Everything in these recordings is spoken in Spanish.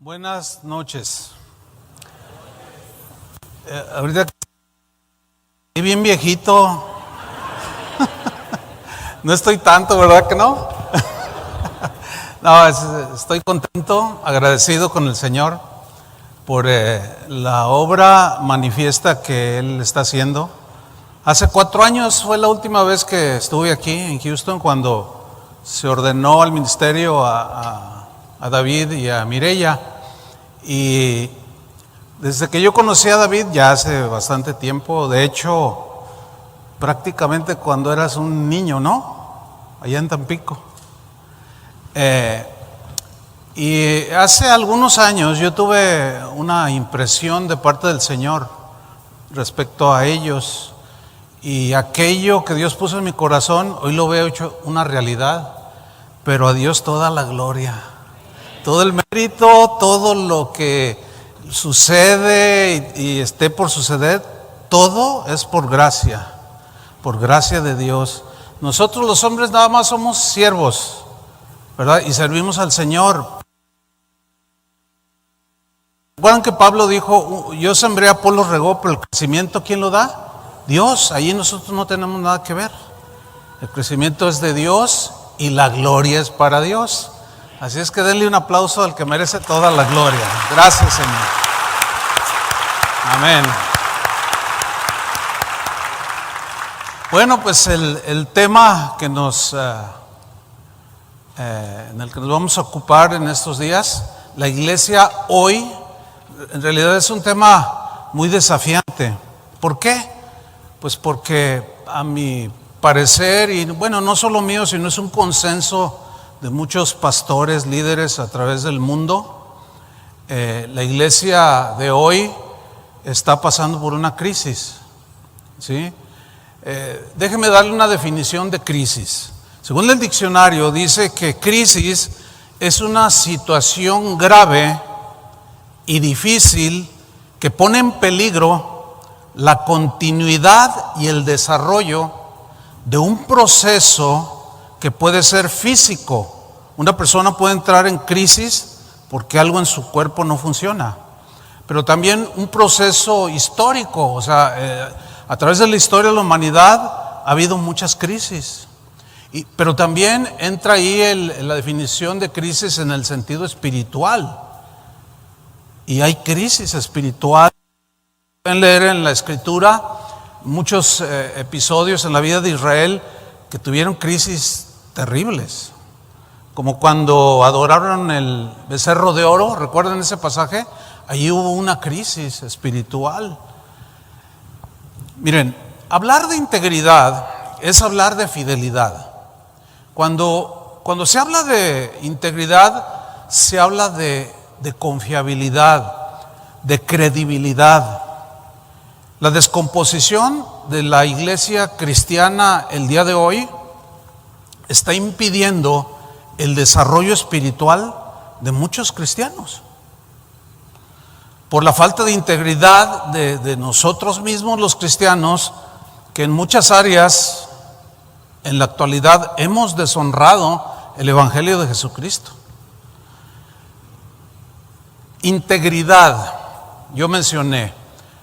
Buenas noches. Ahorita estoy bien viejito. No estoy tanto, ¿verdad que no? No, estoy contento, agradecido con el Señor por la obra manifiesta que Él está haciendo. Hace 4 años fue la última vez que estuve aquí en Houston, cuando se ordenó al ministerio a David y a Mireya. Y desde que yo conocí a David, ya hace bastante tiempo, de hecho, prácticamente cuando eras un niño, ¿no? Allá en Tampico. Y hace algunos años yo tuve una impresión de parte del Señor respecto a ellos. Y aquello que Dios puso en mi corazón, hoy lo veo hecho una realidad. Pero a Dios toda la gloria, todo el mérito, todo lo que sucede y esté por suceder, todo es por gracia de Dios. Nosotros los hombres nada más somos siervos, ¿verdad? Y servimos al Señor. ¿Recuerdan que Pablo dijo, yo sembré, Apolo regó, pero el crecimiento ¿quién lo da? Dios. Ahí nosotros no tenemos nada que ver. El crecimiento es de Dios y la gloria es para Dios. Así es que denle un aplauso al que merece toda la gloria. Gracias, Señor. Amén. Bueno, pues el tema que en el que nos vamos a ocupar en estos días, la iglesia hoy, en realidad es un tema muy desafiante. ¿Por qué? Pues porque a mi parecer, y bueno, no solo mío, sino es un consenso de muchos pastores, líderes a través del mundo, la iglesia de hoy está pasando por una crisis, ¿sí? Déjeme darle una definición de crisis. Según el diccionario, dice que crisis es una situación grave y difícil que pone en peligro la continuidad y el desarrollo de un proceso que puede ser físico. Una persona puede entrar en crisis porque algo en su cuerpo no funciona, pero también un proceso histórico. O sea, a través de la historia de la humanidad ha habido muchas crisis, pero también entra ahí la definición de crisis en el sentido espiritual, y hay crisis espiritual. Pueden leer en la Escritura muchos episodios en la vida de Israel que tuvieron crisis terribles, como cuando adoraron el becerro de oro. ¿Recuerdan ese pasaje? Allí hubo una crisis espiritual. Miren, hablar de integridad es hablar de fidelidad. Cuando se habla de integridad, se habla de confiabilidad, de credibilidad. La descomposición de la iglesia cristiana el día de hoy está impidiendo el desarrollo espiritual de muchos cristianos. Por la falta de integridad de nosotros mismos los cristianos, que en muchas áreas en la actualidad hemos deshonrado el Evangelio de Jesucristo. Integridad, yo mencioné,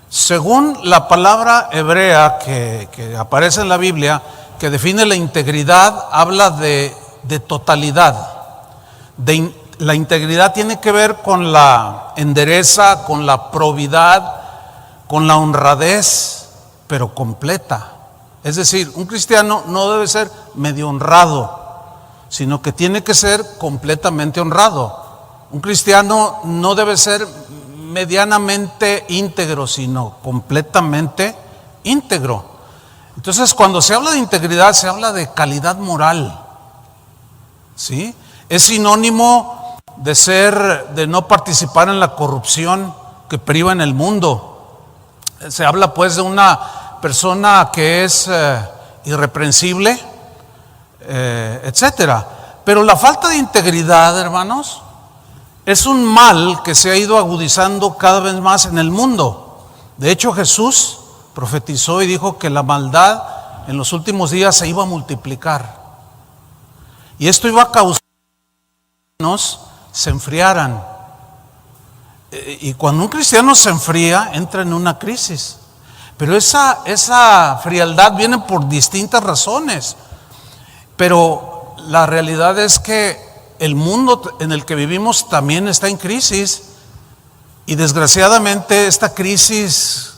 según la palabra hebrea que aparece en la Biblia, que define la integridad, habla de totalidad. La integridad tiene que ver con la endereza, con la probidad, con la honradez, pero completa. Es decir, un cristiano no debe ser medio honrado, sino que tiene que ser completamente honrado. Un cristiano no debe ser medianamente íntegro, sino completamente íntegro. Entonces, cuando se habla de integridad, se habla de calidad moral, ¿sí? Es sinónimo de no participar en la corrupción que priva en el mundo. Se habla pues de una persona que es irreprensible, etcétera. Pero la falta de integridad, hermanos, es un mal que se ha ido agudizando cada vez más en el mundo. De hecho, Jesús profetizó y dijo que la maldad en los últimos días se iba a multiplicar. Y esto iba a causar que los cristianos se enfriaran, Y cuando un cristiano se enfría, entra en una crisis. Pero esa frialdad viene por distintas razones. Pero la realidad es que el mundo en el que vivimos también está en crisis. Y desgraciadamente esta crisis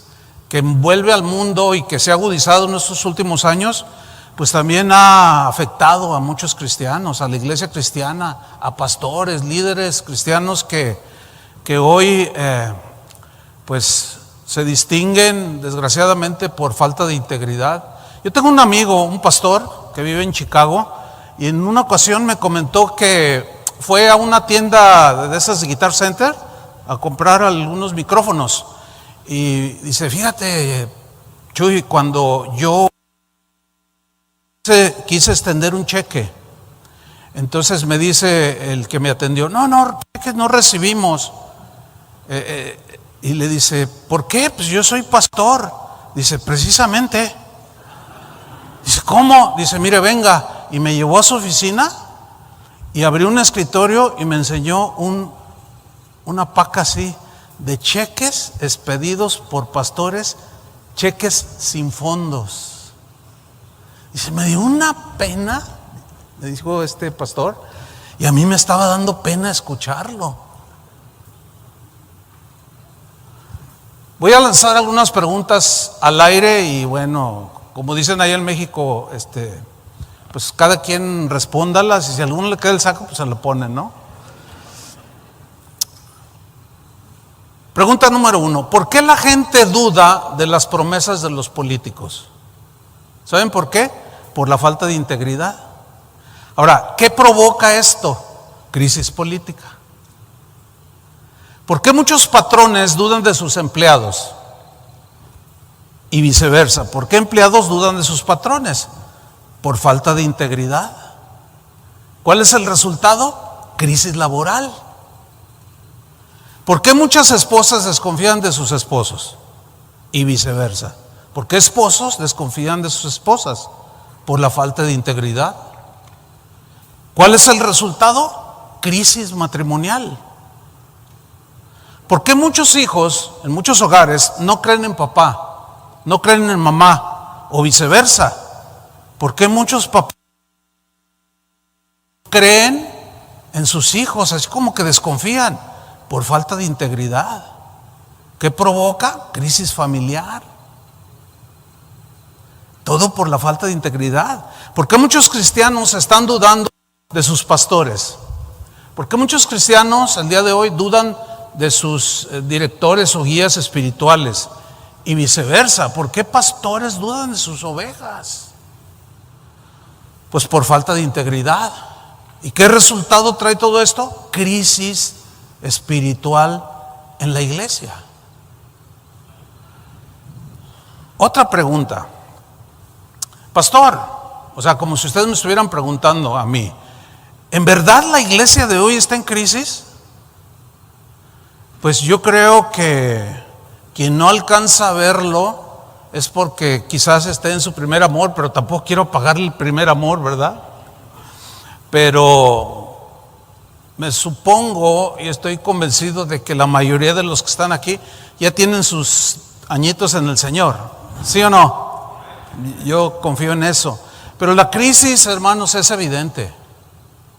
que envuelve al mundo y que se ha agudizado en estos últimos años, pues también ha afectado a muchos cristianos, a la iglesia cristiana, a pastores, líderes cristianos que hoy pues se distinguen desgraciadamente por falta de integridad. Yo tengo un amigo, un pastor que vive en Chicago, y en una ocasión me comentó que fue a una tienda de esas de Guitar Center a comprar algunos micrófonos. Y dice, fíjate, Chuy, cuando yo quise extender un cheque, entonces me dice el que me atendió, no, cheques no recibimos. Y le dice, ¿por qué? Pues yo soy pastor. Dice, precisamente. Dice, ¿cómo? Dice, mire, venga. Y me llevó a su oficina y abrió un escritorio y me enseñó una paca así de cheques expedidos por pastores, cheques sin fondos. Dice, me dio una pena, me dijo este pastor, y a mí me estaba dando pena escucharlo. Voy a lanzar algunas preguntas al aire y bueno, como dicen allá en México, pues cada quien respóndalas y si a alguno le queda el saco, pues se lo pone, ¿no? Pregunta número 1, ¿por qué la gente duda de las promesas de los políticos? ¿Saben por qué? Por la falta de integridad. Ahora, ¿qué provoca esto? Crisis política. ¿Por qué muchos patrones dudan de sus empleados? Y viceversa, ¿por qué empleados dudan de sus patrones? Por falta de integridad. ¿Cuál es el resultado? Crisis laboral. ¿Por qué muchas esposas desconfían de sus esposos? Y viceversa. ¿Por qué esposos desconfían de sus esposas? Por la falta de integridad. ¿Cuál es el resultado? Crisis matrimonial. ¿Por qué muchos hijos en muchos hogares no creen en papá, no creen en mamá o viceversa? ¿Por qué muchos papás creen en sus hijos, así como que desconfían? Por falta de integridad. ¿Qué provoca? Crisis familiar. Todo por la falta de integridad. ¿Por qué muchos cristianos están dudando de sus pastores? ¿Por qué muchos cristianos el día de hoy dudan de sus directores o guías espirituales? Y viceversa, ¿por qué pastores dudan de sus ovejas? Pues por falta de integridad. ¿Y qué resultado trae todo esto? Crisis espiritual en la iglesia. Otra pregunta. Pastor, o sea, como si ustedes me estuvieran preguntando a mí, ¿en verdad la iglesia de hoy está en crisis? Pues yo creo que quien no alcanza a verlo es porque quizás esté en su primer amor, pero tampoco quiero pagarle el primer amor, ¿verdad? Pero me supongo y estoy convencido de que la mayoría de los que están aquí ya tienen sus añitos en el Señor, ¿sí o no? Yo confío en eso. Pero la crisis, hermanos, es evidente.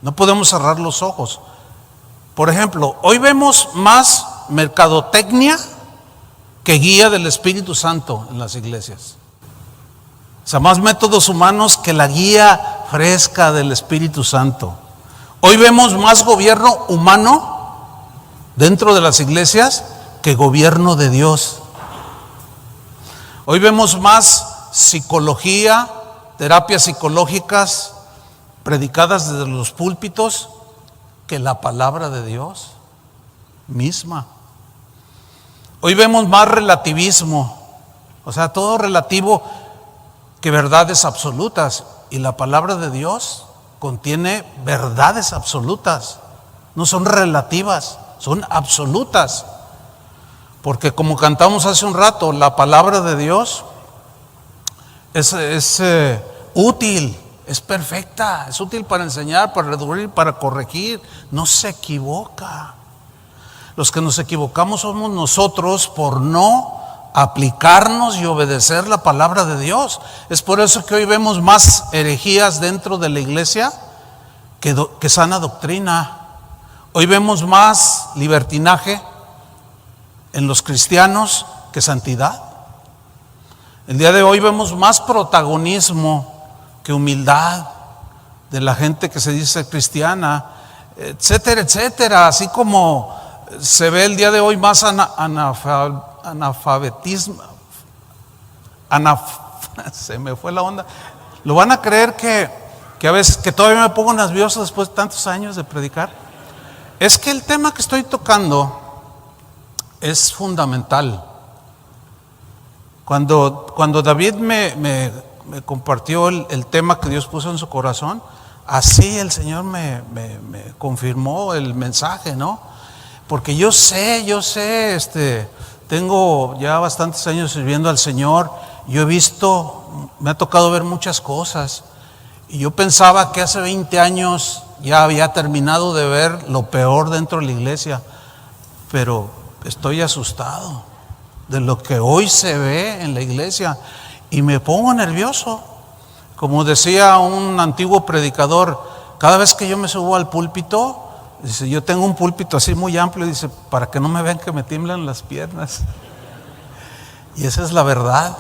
No podemos cerrar los ojos. Por ejemplo, hoy vemos más mercadotecnia que guía del Espíritu Santo en las iglesias. O sea, más métodos humanos que la guía fresca del Espíritu Santo. Hoy vemos más gobierno humano dentro de las iglesias que gobierno de Dios. Hoy vemos más psicología, terapias psicológicas predicadas desde los púlpitos que la palabra de Dios misma. Hoy vemos más relativismo, o sea, todo relativo que verdades absolutas, y la palabra de Dios contiene verdades absolutas, no son relativas, son absolutas. Porque como cantamos hace un rato, la palabra de Dios es útil, es perfecta, es útil para enseñar, para redarguir, para corregir, no se equivoca. Los que nos equivocamos somos nosotros por no aplicarnos y obedecer la palabra de Dios. Es por eso que hoy vemos más herejías dentro de la iglesia que sana doctrina. Hoy vemos más libertinaje en los cristianos que santidad. El día de hoy vemos más protagonismo que humildad de la gente que se dice cristiana, etcétera, etcétera. Así como se ve el día de hoy más analfabetismo, se me fue la onda. Lo van a creer que a veces, que todavía me pongo nervioso después de tantos años de predicar. Es que el tema que estoy tocando es fundamental. Cuando David me compartió el tema que Dios puso en su corazón, así el Señor me confirmó el mensaje, ¿no? Porque yo sé, tengo ya bastantes años sirviendo al Señor. Yo he visto, me ha tocado ver muchas cosas. Y yo pensaba que hace 20 años ya había terminado de ver lo peor dentro de la iglesia. Pero estoy asustado de lo que hoy se ve en la iglesia. Y me pongo nervioso. Como decía un antiguo predicador, cada vez que yo me subo al púlpito, dice, yo tengo un púlpito así muy amplio, dice, para que no me vean que me tiemblan las piernas. Y esa es la verdad.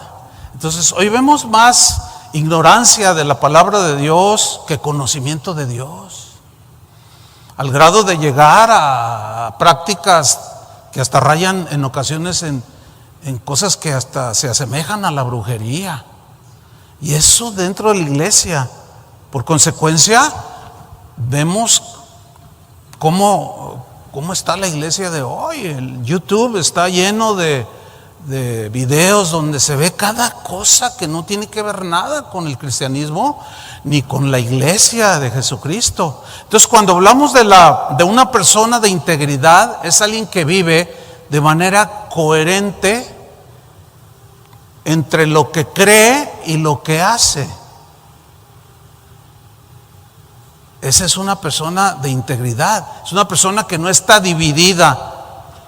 Entonces, hoy vemos más ignorancia de la palabra de Dios que conocimiento de Dios. Al grado de llegar a prácticas que hasta rayan en ocasiones en cosas que hasta se asemejan a la brujería. Y eso dentro de la iglesia. Por consecuencia, vemos cómo está la iglesia de hoy. El YouTube está lleno de videos donde se ve cada cosa que no tiene que ver nada con el cristianismo ni con la iglesia de Jesucristo. Entonces, cuando hablamos de una persona de integridad, es alguien que vive de manera coherente entre lo que cree y lo que hace. Esa es una persona de integridad. Es una persona que no está dividida,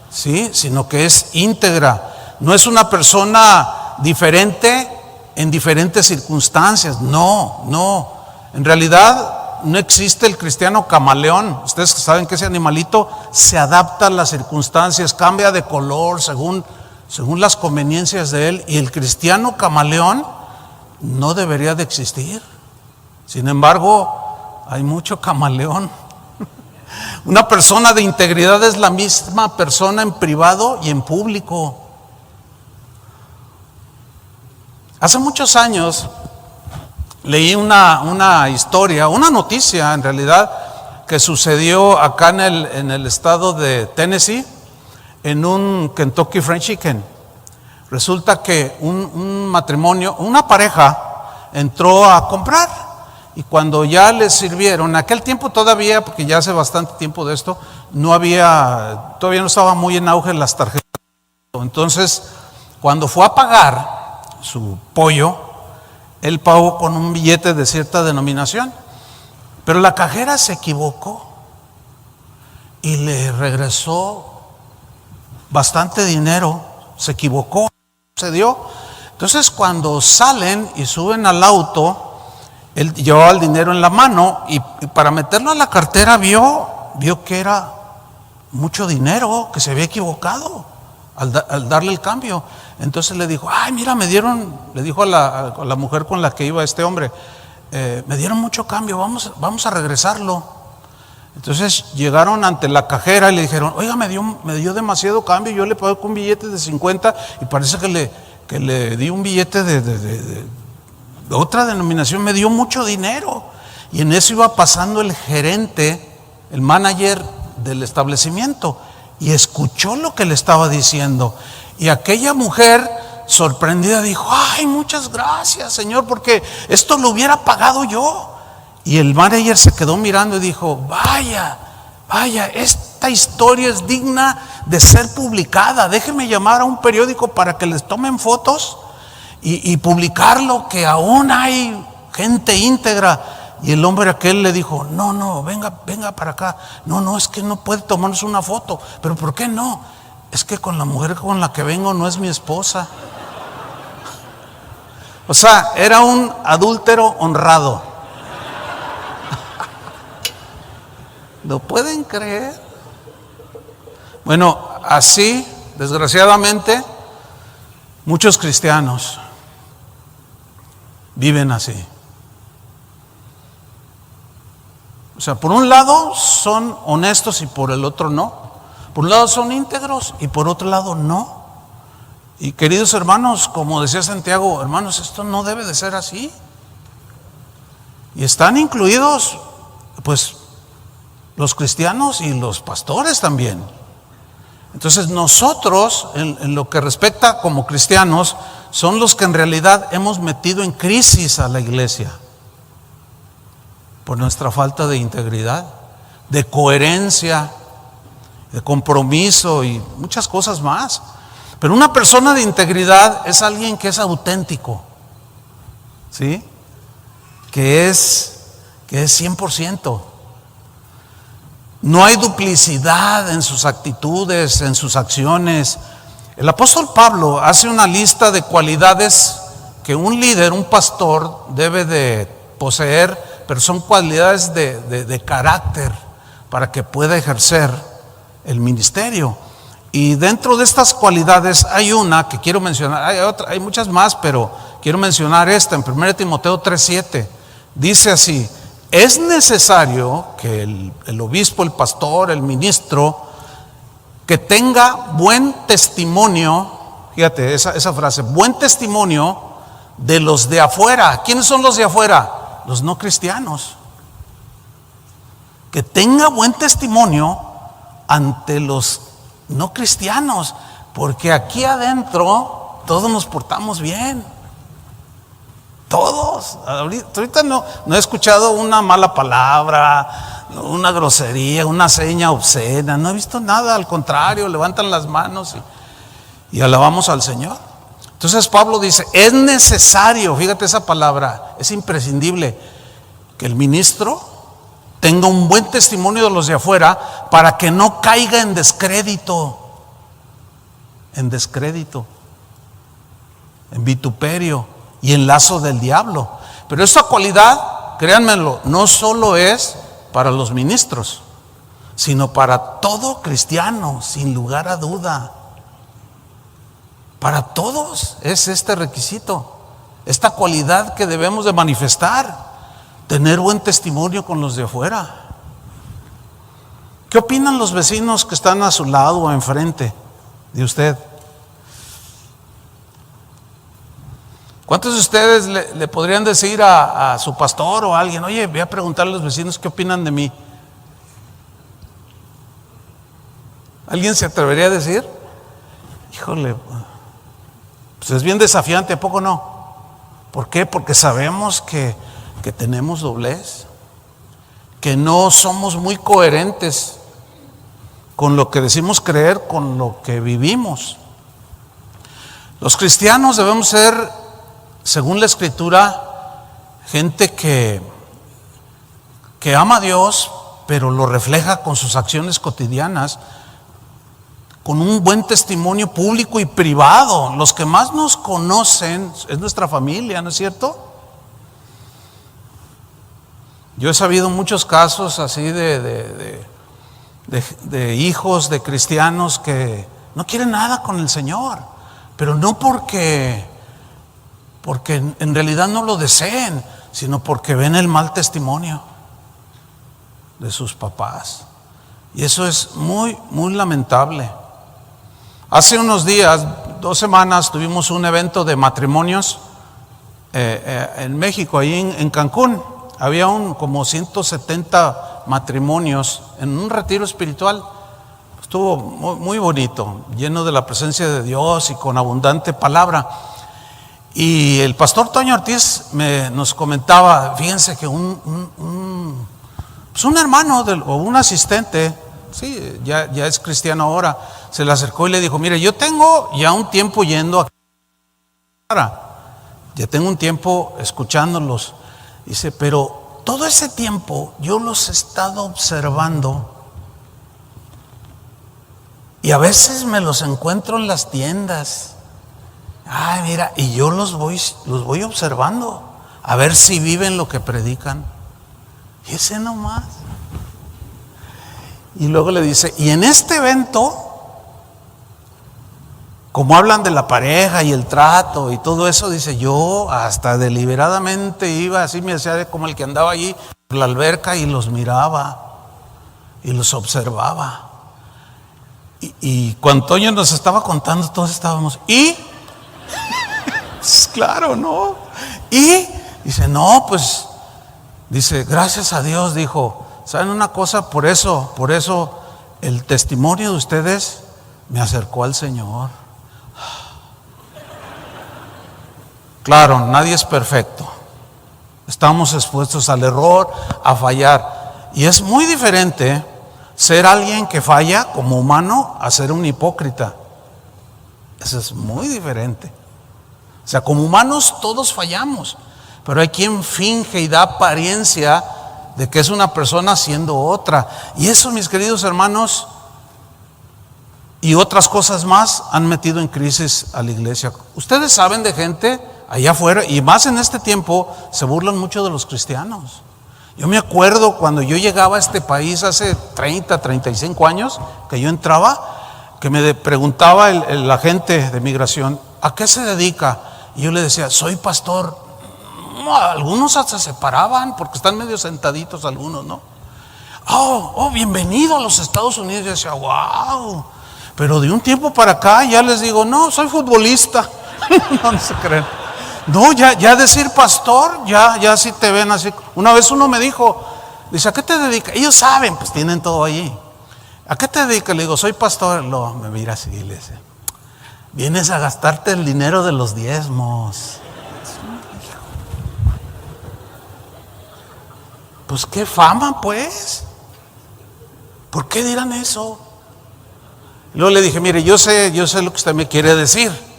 ¿sí? Sino que es íntegra. No es una persona diferente en diferentes circunstancias. No. En realidad no existe el cristiano camaleón. Ustedes saben que ese animalito se adapta a las circunstancias, cambia de color según las conveniencias de él. Y el cristiano camaleón no debería de existir. Sin embargo, hay mucho camaleón. Una persona de integridad es la misma persona en privado y en público. Hace muchos años leí una historia, una noticia en realidad, que sucedió acá en el estado de Tennessee, en un Kentucky Fried Chicken. Resulta que un matrimonio, una pareja, entró a comprar. Y cuando ya les sirvieron, en aquel tiempo todavía, porque ya hace bastante tiempo de esto, todavía no estaba muy en auge las tarjetas. Entonces, cuando fue a pagar su pollo, él pagó con un billete de cierta denominación, pero la cajera se equivocó y le regresó bastante dinero. Se equivocó, se dio. Entonces, cuando salen y suben al auto, él llevaba el dinero en la mano y para meterlo a la cartera vio que era mucho dinero, que se había equivocado al darle el cambio. Entonces le dijo, ay, mira, le dijo a la mujer con la que iba este hombre, me dieron mucho cambio, vamos a regresarlo. Entonces llegaron ante la cajera y le dijeron, oiga, me dio demasiado cambio, yo le pagué con un billete de 50 y parece que le di un billete de otra denominación, me dio mucho dinero. Y en eso iba pasando el gerente, el manager del establecimiento, y escuchó lo que le estaba diciendo. Y aquella mujer sorprendida dijo, ay, muchas gracias, Señor, porque esto lo hubiera pagado yo. Y el manager se quedó mirando y dijo, vaya, esta historia es digna de ser publicada. Déjeme llamar a un periódico para que les tomen fotos y publicarlo, que aún hay gente íntegra. Y el hombre aquel le dijo, no, venga para acá. No, es que no puede tomarnos una foto. ¿Pero por qué no? Es que con la mujer con la que vengo no es mi esposa. O sea, era un adúltero honrado. ¿Lo pueden creer? Bueno, así, desgraciadamente, muchos cristianos viven así. O sea, por un lado son honestos y por el otro no. Por un lado son íntegros y por otro lado no. Y queridos hermanos, como decía Santiago, hermanos, esto no debe de ser así. Y están incluidos, pues, los cristianos y los pastores también. Entonces nosotros, en lo que respecta como cristianos, son los que en realidad hemos metido en crisis a la iglesia por nuestra falta de integridad, de coherencia, de compromiso y muchas cosas más. Pero una persona de integridad es alguien que es auténtico, ¿sí? Que es 100%. No hay duplicidad en sus actitudes, en sus acciones. El apóstol Pablo hace una lista de cualidades que un líder, un pastor debe de poseer, pero son cualidades de carácter para que pueda ejercer el ministerio. Y dentro de estas cualidades hay una que quiero mencionar, hay muchas más, pero quiero mencionar esta en 1 Timoteo 3:7. Dice así: es necesario que el obispo, el pastor, el ministro, que tenga buen testimonio, fíjate esa frase, buen testimonio de los de afuera. ¿Quiénes son los de afuera? Los no cristianos. Que tenga buen testimonio ante los no cristianos, porque aquí adentro todos nos portamos bien. Todos. Ahorita no he escuchado una mala palabra, una grosería, una seña obscena. No he visto nada, al contrario, levantan las manos y alabamos al Señor. Entonces Pablo dice, es necesario, fíjate esa palabra, es imprescindible que el ministro tenga un buen testimonio de los de afuera para que no caiga en descrédito, en vituperio y en lazo del diablo. Pero esta cualidad, créanmelo, no solo es para los ministros, sino para todo cristiano, sin lugar a duda. Para todos es este requisito, esta cualidad que debemos de manifestar, tener buen testimonio con los de afuera. ¿Qué opinan los vecinos que están a su lado o enfrente de usted? ¿Cuántos de ustedes le podrían decir a su pastor o a alguien, oye, voy a preguntarle a los vecinos qué opinan de mí? ¿Alguien se atrevería a decir? Híjole, pues es bien desafiante, ¿a poco no? ¿Por qué? Porque sabemos que tenemos doblez, que no somos muy coherentes con lo que decimos creer, con lo que vivimos. Los cristianos debemos ser, según la Escritura, gente que ama a Dios, pero lo refleja con sus acciones cotidianas, con un buen testimonio público y privado. Los que más nos conocen es nuestra familia, ¿no es cierto? Yo he sabido muchos casos así de hijos de cristianos que no quieren nada con el Señor, pero no porque en realidad no lo deseen, sino porque ven el mal testimonio de sus papás. Y eso es muy, muy lamentable. Hace unos días, 2 semanas, tuvimos un evento de matrimonios en México, ahí en Cancún. Había como 170 matrimonios en un retiro espiritual. Estuvo muy, muy bonito, lleno de la presencia de Dios y con abundante palabra. Y el pastor Toño Ortiz nos comentaba, fíjense que un hermano o un asistente, sí, ya es cristiano ahora, se le acercó y le dijo, mire, yo tengo ya un tiempo yendo a ya tengo un tiempo escuchándolos. Dice, pero todo ese tiempo yo los he estado observando y a veces me los encuentro en las tiendas. Ay, mira, y yo los voy observando a ver si viven lo que predican. Y ese nomás. Y luego le dice, y en este evento, como hablan de la pareja y el trato y todo eso, dice, yo hasta deliberadamente iba, así me hacía como el que andaba allí por la alberca y los miraba y los observaba. Y cuando Toño nos estaba contando, todos estábamos, ¿y? Claro, ¿no? Y dice, no, pues, dice, gracias a Dios, dijo, ¿saben una cosa? Por eso el testimonio de ustedes me acercó al Señor. Claro, nadie es perfecto. Estamos expuestos al error, a fallar. Y es muy diferente ser alguien que falla como humano a ser un hipócrita. Eso es muy diferente. O sea, como humanos todos fallamos, pero hay quien finge y da apariencia de que es una persona siendo otra. Y eso, mis queridos hermanos, y otras cosas más han metido en crisis a la iglesia. Ustedes saben de gente allá afuera, y más en este tiempo, se burlan mucho de los cristianos. Yo me acuerdo cuando yo llegaba a este país hace 30, 35 años, que yo entraba, que me preguntaba el agente de migración, ¿a qué se dedica? Y yo le decía, soy pastor. Algunos hasta se paraban porque están medio sentaditos algunos, ¿no? Bienvenido a los Estados Unidos. Yo decía, wow. Pero de un tiempo para acá ya les digo, no, soy futbolista. No se creen. No, ya decir pastor, ya sí te ven así. Una vez uno me dijo, dice, ¿a qué te dedicas? Ellos saben, pues tienen todo allí. ¿A qué te dedicas? Le digo, soy pastor. No, me mira así y le dice, vienes a gastarte el dinero de los diezmos. Pues qué fama, pues. ¿Por qué dirán eso? Luego le dije, mire, yo sé lo que usted me quiere decir.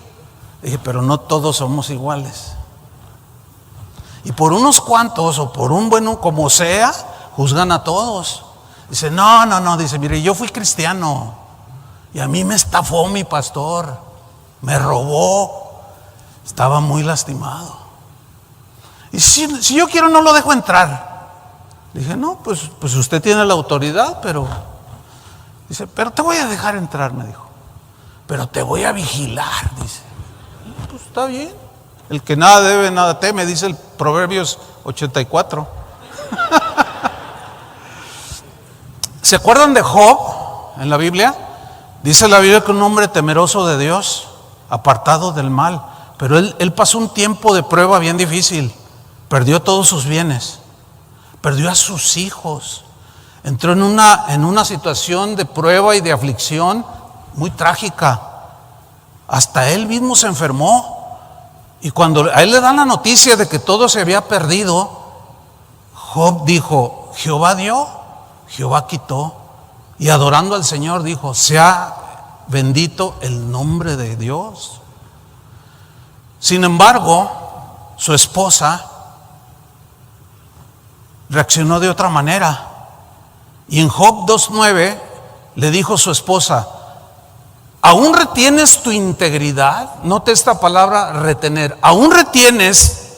Dije, pero no todos somos iguales. Y por unos cuantos o por un bueno como sea, juzgan a todos. Dice, no, dice, mire, yo fui cristiano y a mí me estafó mi pastor, me robó, estaba muy lastimado. Y si yo quiero no lo dejo entrar. Dije, no, pues usted tiene la autoridad, pero dice, pero te voy a dejar entrar, me dijo. Pero te voy a vigilar, dice. Pues está bien. El que nada debe, nada teme, dice el Proverbios 84. ¿Se acuerdan de Job en la Biblia? Dice la Biblia que un hombre temeroso de Dios, apartado del mal, pero él pasó un tiempo de prueba bien difícil. Perdió todos sus bienes, perdió a sus hijos, entró en una situación de prueba y de aflicción muy trágica. Hasta él mismo se enfermó. Y cuando a él le dan la noticia de que todo se había perdido, Job dijo, Jehová dio, Jehová quitó. Y adorando al Señor dijo, sea bendito el nombre de Dios. Sin embargo, su esposa reaccionó de otra manera. Y en Job 2:9 le dijo su esposa, ¿aún retienes tu integridad? Note esta palabra retener. ¿Aún retienes,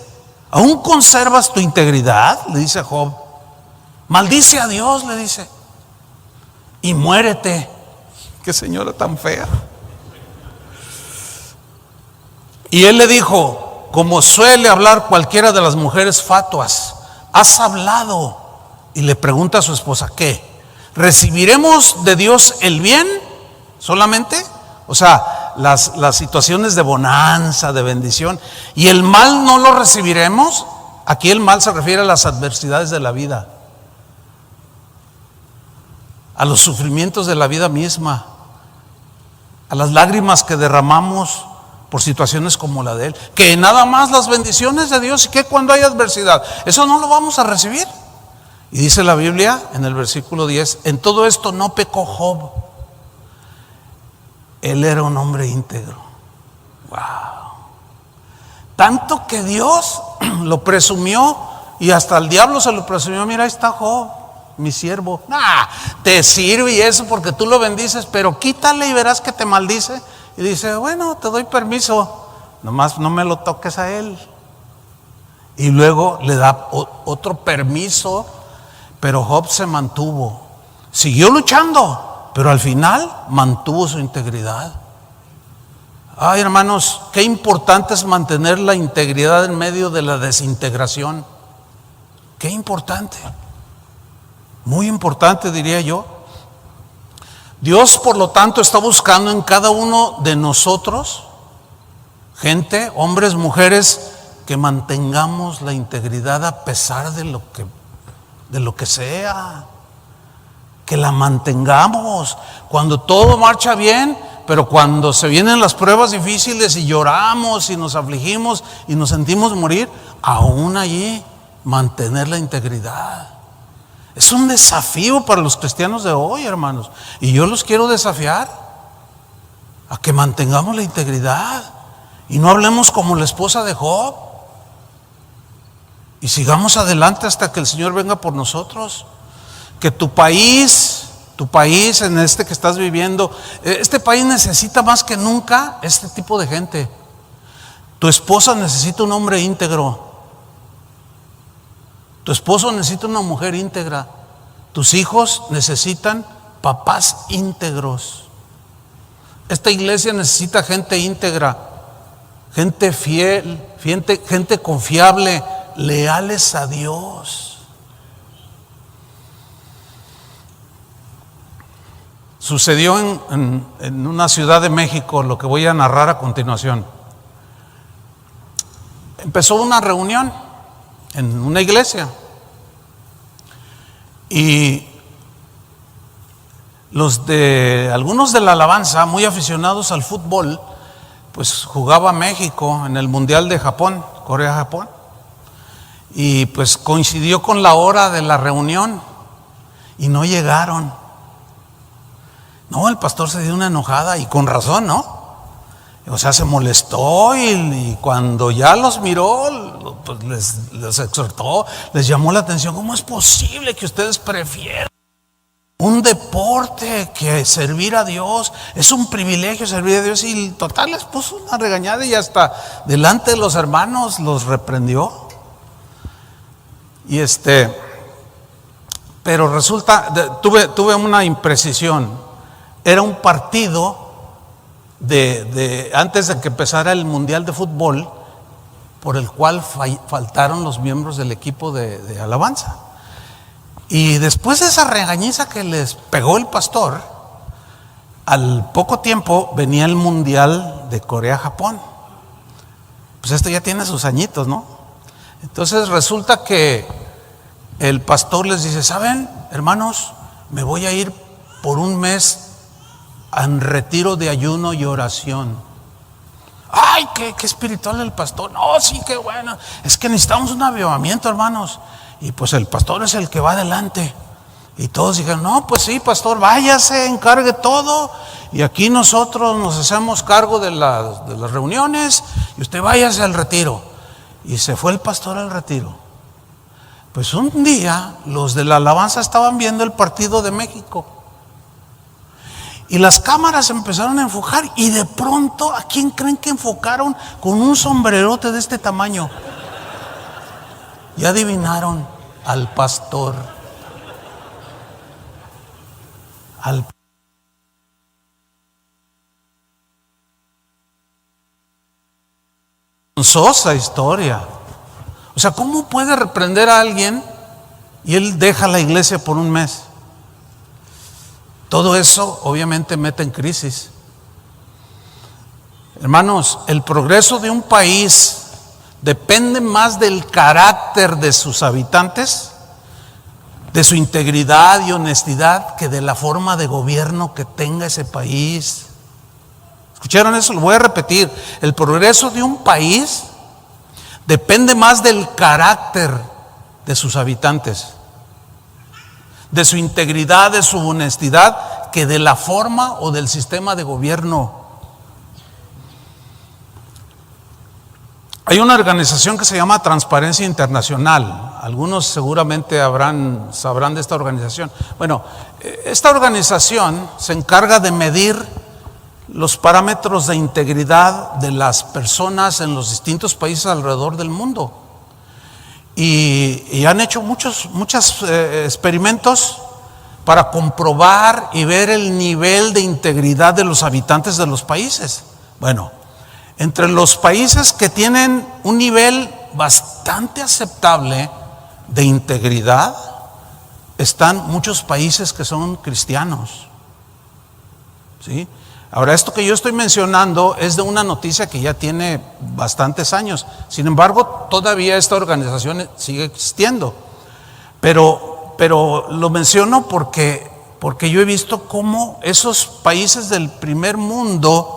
aún conservas tu integridad? Le dice a Job. Maldice a Dios, le dice, y muérete. Qué señora tan fea. Y él le dijo, como suele hablar cualquiera de las mujeres fatuas, has hablado. Y le pregunta a su esposa, ¿qué? ¿Recibiremos de Dios el bien solamente? O sea, las situaciones de bonanza, de bendición, y el mal no lo recibiremos. Aquí el mal se refiere a las adversidades de la vida, a los sufrimientos de la vida misma, a las lágrimas que derramamos por situaciones como la de él. Que nada más las bendiciones de Dios, y que cuando hay adversidad, eso no lo vamos a recibir. Y dice la Biblia en el versículo 10, en todo esto no pecó Job. Él era un hombre íntegro. Wow. Tanto que Dios lo presumió Y hasta el diablo se lo presumió: mira, ahí está Job, mi siervo. Te sirve y eso porque tú lo bendices, pero quítale y verás que te maldice. Y dice: bueno, te doy permiso, nomás no me lo toques a él. Y luego le da otro permiso, pero Job se mantuvo, siguió luchando, pero al final mantuvo su integridad. Ay, hermanos, qué importante es mantener la integridad en medio de la desintegración. Qué importante, muy importante, diría yo. Dios, por lo tanto, está buscando en cada uno de nosotros gente, hombres, mujeres, que mantengamos la integridad a pesar de lo que sea. Que la mantengamos cuando todo marcha bien, pero cuando se vienen las pruebas difíciles y lloramos y nos afligimos y nos sentimos morir, aún allí mantener la integridad. Es un desafío para los cristianos de hoy, hermanos, y yo los quiero desafiar a que mantengamos la integridad y no hablemos como la esposa de Job y sigamos adelante hasta que el Señor venga por nosotros. Que tu país en este que estás viviendo, este país necesita más que nunca este tipo de gente. Tu esposa necesita un hombre íntegro. Tu esposo necesita una mujer íntegra. Tus hijos necesitan papás íntegros. Esta iglesia necesita gente íntegra, gente fiel, gente confiable, leales a Dios. Sucedió en una ciudad de México lo que voy a narrar a continuación. Empezó una reunión en una iglesia y algunos de la alabanza, muy aficionados al fútbol, pues jugaba México en el Mundial de Japón, Corea-Japón, y pues coincidió con la hora de la reunión y no llegaron. No, el pastor se dio una enojada y con razón, ¿no? O sea, se molestó y cuando ya los miró, pues les exhortó, les llamó la atención. ¿Cómo es posible que ustedes prefieran un deporte que servir a Dios? Es un privilegio servir a Dios. Y total les puso una regañada y hasta delante de los hermanos los reprendió. Y pero resulta, tuve una imprecisión. Era un partido antes de que empezara el Mundial de Fútbol, por el cual faltaron los miembros del equipo de alabanza. Y después de esa regañiza que les pegó el pastor, al poco tiempo venía el Mundial de Corea-Japón. Pues esto ya tiene sus añitos, ¿no? Entonces resulta que el pastor les dice: ¿saben, hermanos? Me voy a ir por un mes en retiro de ayuno y oración. Ay, qué espiritual el pastor. No, sí, qué bueno. Es que necesitamos un avivamiento, hermanos. Y pues el pastor es el que va adelante. Y todos dijeron: no, pues sí, pastor, váyase, encargue todo. Y aquí nosotros nos hacemos cargo de las reuniones. Y usted váyase al retiro. Y se fue el pastor al retiro. Pues un día los de la alabanza estaban viendo el partido de México. Y las cámaras empezaron a enfocar y de pronto, ¿a quién creen que enfocaron? Con un sombrerote de este tamaño. Y adivinaron: al pastor. Vergonzosa historia. O sea, ¿cómo puede reprender a alguien y él deja la iglesia por un mes? Todo eso obviamente mete en crisis. Hermanos, el progreso de un país depende más del carácter de sus habitantes, de su integridad y honestidad, que de la forma de gobierno que tenga ese país. ¿Escucharon eso? Lo voy a repetir. El progreso de un país depende más del carácter de sus habitantes, de su integridad, de su honestidad, que de la forma o del sistema de gobierno. Hay una organización que se llama Transparencia Internacional. Algunos seguramente sabrán de esta organización. Bueno, esta organización se encarga de medir los parámetros de integridad de las personas en los distintos países alrededor del mundo. Y han hecho muchos experimentos para comprobar y ver el nivel de integridad de los habitantes de los países. Bueno, entre los países que tienen un nivel bastante aceptable de integridad, están muchos países que son cristianos. ¿Sí? Ahora, esto que yo estoy mencionando es de una noticia que ya tiene bastantes años. Sin embargo, todavía esta organización sigue existiendo. Pero lo menciono porque yo he visto cómo esos países del primer mundo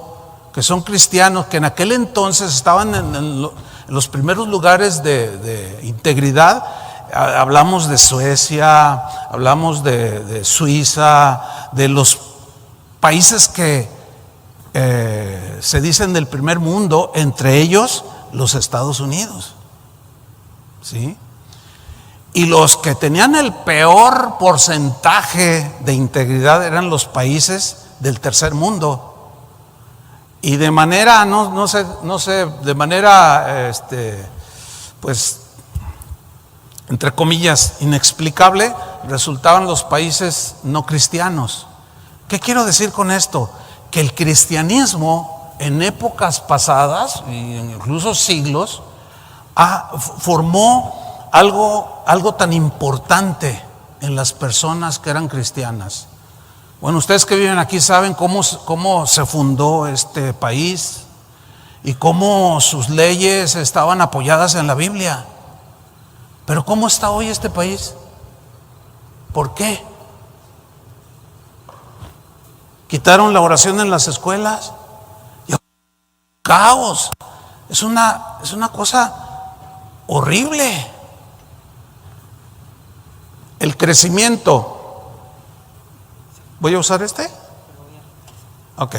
que son cristianos, que en aquel entonces estaban en los primeros lugares de integridad. Hablamos de Suecia, hablamos de Suiza, de los países que se dicen del primer mundo, entre ellos los Estados Unidos. ¿Sí? Y los que tenían el peor porcentaje de integridad eran los países del tercer mundo. Y de manera, no sé, de manera, pues, entre comillas, inexplicable, resultaban los países no cristianos. ¿Qué quiero decir con esto? Que el cristianismo en épocas pasadas, incluso siglos, formó algo tan importante en las personas que eran cristianas. Bueno, ustedes que viven aquí saben cómo se fundó este país y cómo sus leyes estaban apoyadas en la Biblia. Pero ¿cómo está hoy este país? ¿Por qué? Quitaron la oración en las escuelas. Y caos. Es una cosa horrible. El crecimiento. ¿Voy a usar este? Ok.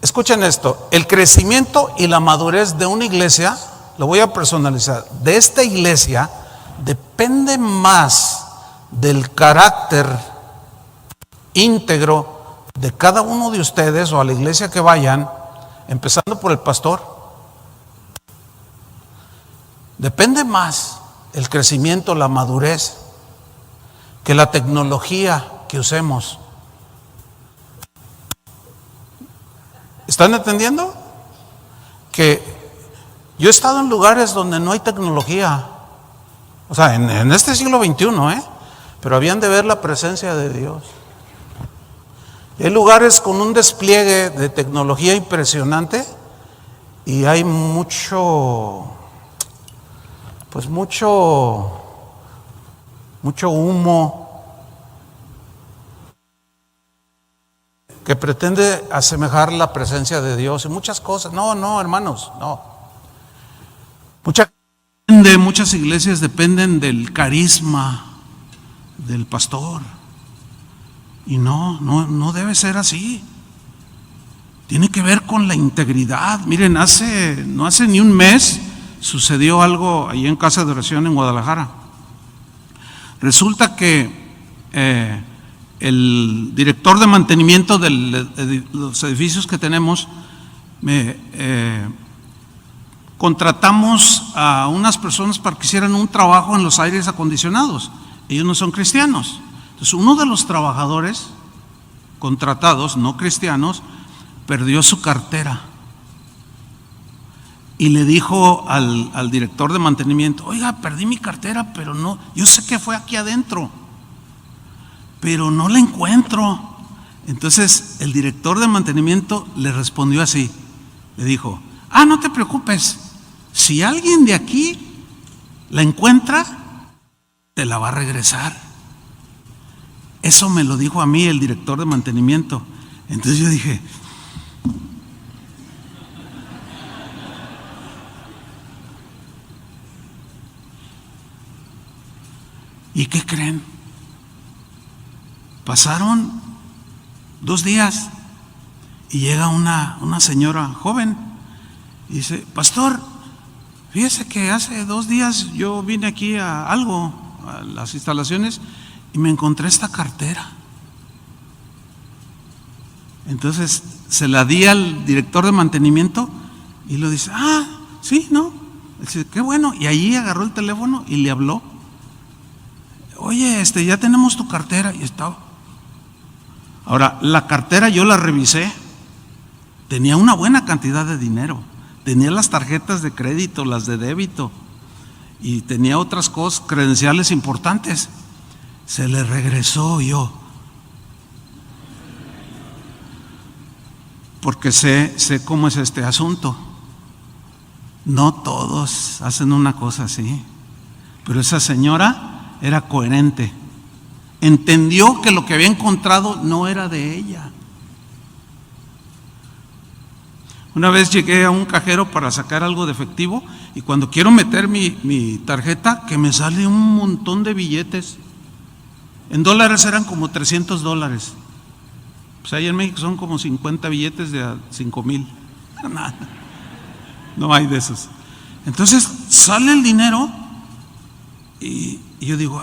Escuchen esto. El crecimiento y la madurez de una iglesia, lo voy a personalizar, de esta iglesia depende más del carácter íntegro de cada uno de ustedes o a la iglesia que vayan, empezando por el pastor. Depende más el crecimiento, la madurez, que la tecnología que usemos. ¿Están entendiendo? Que yo he estado en lugares donde no hay tecnología, o sea, en este siglo XXI, pero habían de ver la presencia de Dios. Hay lugares con un despliegue de tecnología impresionante y hay mucho humo que pretende asemejar la presencia de Dios y muchas cosas. No, hermanos, no. Muchas iglesias dependen del carisma del pastor. Y no debe ser así. Tiene que ver con la integridad. Miren, no hace ni un mes sucedió algo ahí en Casa de Oración en Guadalajara. Resulta que el director de mantenimiento de los edificios que tenemos, contratamos a unas personas para que hicieran un trabajo en los aires acondicionados. Ellos no son cristianos. Entonces, uno de los trabajadores contratados, no cristianos, perdió su cartera y le dijo al director de mantenimiento: oiga, perdí mi cartera, pero no, yo sé que fue aquí adentro, pero no la encuentro. Entonces el director de mantenimiento le respondió así, le dijo: no te preocupes, si alguien de aquí la encuentra, te la va a regresar. Eso me lo dijo a mí el director de mantenimiento. Entonces yo dije: ¿y qué creen? Pasaron 2 días y llega una señora joven Y dice, pastor, fíjese que hace 2 días yo vine aquí a las instalaciones, y me encontré esta cartera. Entonces se la di al director de mantenimiento y lo dice, sí, ¿no? Dice, qué bueno. Y allí agarró el teléfono y le habló. Oye, ya tenemos tu cartera. Y estaba. Ahora, la cartera yo la revisé. Tenía una buena cantidad de dinero. Tenía las tarjetas de crédito, las de débito. Y tenía otras cosas, credenciales importantes. Se le regresó yo. Porque sé cómo es este asunto. No todos hacen una cosa así, pero esa señora era coherente. Entendió que lo que había encontrado no era de ella. Una vez llegué a un cajero para sacar algo de efectivo, y cuando quiero meter mi tarjeta, que me sale un montón de billetes. En dólares eran como $300. Pues ahí en México son como 50 billetes de 5,000. No hay de esos. Entonces sale el dinero y yo digo,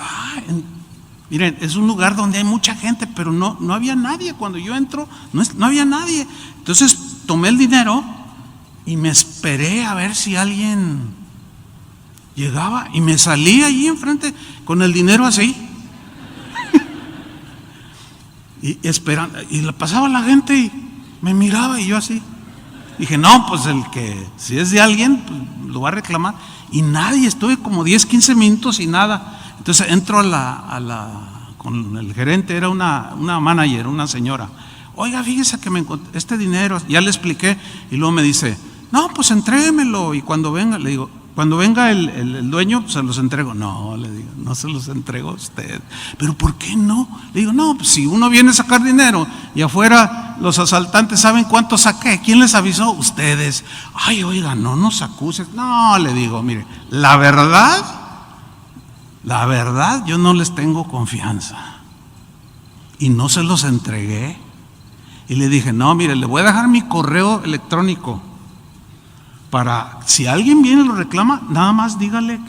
miren, es un lugar donde hay mucha gente, pero no había nadie. Cuando yo entro, no había nadie. Entonces tomé el dinero y me esperé a ver si alguien llegaba, y me salí allí enfrente con el dinero así. Y esperando, y le pasaba la gente y me miraba, y yo así. Dije, no, pues si es de alguien, pues lo va a reclamar. Y nadie, estuve como 10, 15 minutos y nada. Entonces entro con el gerente, era una manager, una señora. Oiga, fíjese que me encontré este dinero, ya le expliqué, y luego me dice, no, pues entréguemelo, y cuando venga, le digo, cuando venga el dueño, se los entrego. No, le digo, no se los entrego a usted. ¿Pero por qué no? Le digo, no, pues si uno viene a sacar dinero y afuera los asaltantes saben cuánto saqué, ¿quién les avisó? Ustedes. Ay, oiga, no nos acuses. No, le digo, mire, la verdad, yo no les tengo confianza. Y no se los entregué. Y le dije, no, mire, le voy a dejar mi correo electrónico, para si alguien viene y lo reclama, nada más dígale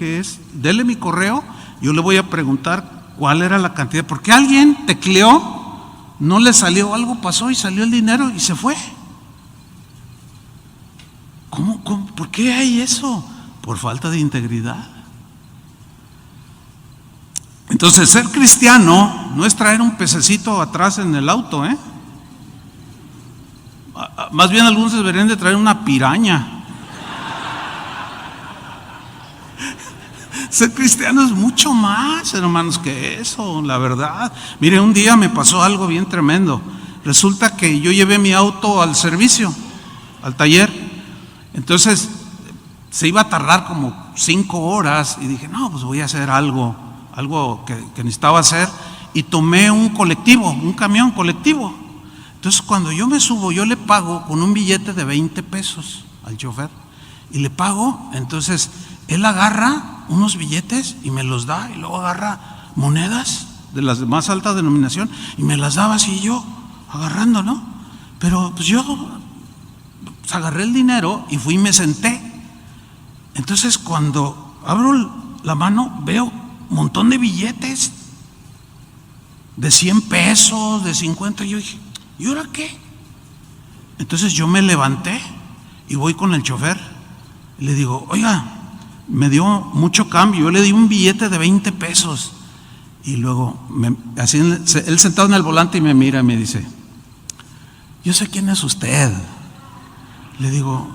dele mi correo, yo le voy a preguntar cuál era la cantidad, porque alguien tecleó, no le salió, algo pasó y salió el dinero y se fue. ¿Cómo? ¿Por qué hay eso? Por falta de integridad. Entonces, ser cristiano no es traer un pececito atrás en el auto, Más bien algunos deberían de traer una piraña. Ser cristiano es mucho más, hermanos, que eso, la verdad. Mire, un día me pasó algo bien tremendo. Resulta que yo llevé mi auto al servicio, al taller. Entonces se iba a tardar como 5 horas y dije, no, pues voy a hacer algo que necesitaba hacer, y tomé un colectivo, un camión colectivo. Entonces cuando yo me subo, yo le pago con un billete de 20 pesos al chofer, y le pago. Entonces él agarra unos billetes y me los da, y luego agarra monedas de las de más alta denominación y me las daba así, yo agarrando, ¿no? Pero pues yo agarré el dinero y fui y me senté. Entonces cuando abro la mano, veo un montón de billetes de 100 pesos, de 50. Yo dije, ¿y ahora qué? Entonces yo me levanté y voy con el chofer y le digo, oiga, me dio mucho cambio, yo le di un billete de 20 pesos. Y luego, así él sentado en el volante y me mira y me dice, yo sé quién es usted. Le digo,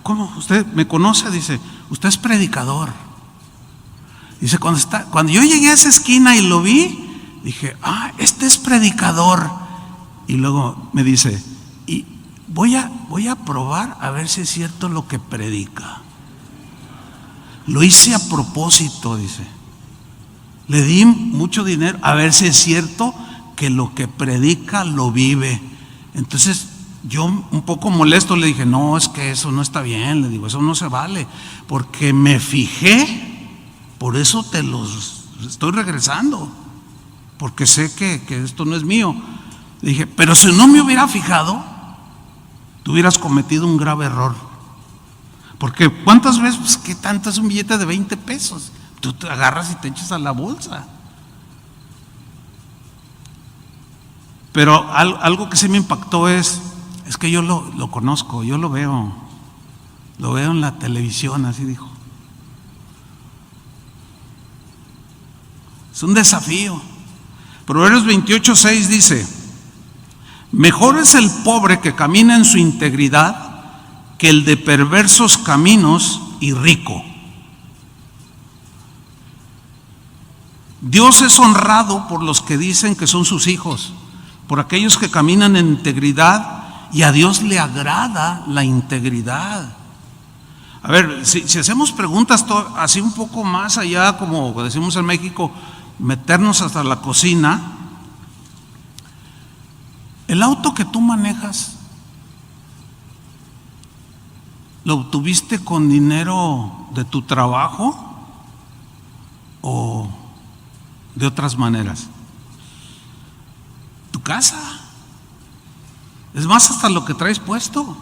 ¿cómo? ¿Usted me conoce? Dice, usted es predicador. Dice, cuando yo llegué a esa esquina y lo vi, dije, este es predicador. Y luego me dice, y voy a probar a ver si es cierto lo que predica. Lo hice a propósito, dice. Le di mucho dinero a ver si es cierto que lo que predica lo vive. Entonces yo, un poco molesto, le dije, no, es que eso no está bien. Le digo, eso no se vale, porque me fijé, por eso te los estoy regresando, porque sé que esto no es mío. Le dije, pero si no me hubiera fijado, tú hubieras cometido un grave error. Porque ¿cuántas veces? Pues, ¿qué tanto es un billete de 20 pesos? Tú te agarras y te echas a la bolsa. Pero algo que sí me impactó es que yo lo conozco, yo lo veo en la televisión, así dijo. Es un desafío. Proverbios 28:6 dice: mejor es el pobre que camina en su integridad que el de perversos caminos y rico. Dios es honrado por los que dicen que son sus hijos, por aquellos que caminan en integridad, y a Dios le agrada la integridad. A ver, si hacemos preguntas así un poco más allá, como decimos en México, meternos hasta la cocina, el auto que tú manejas, ¿lo obtuviste con dinero de tu trabajo o de otras maneras? Tu casa, es más, hasta lo que traes puesto.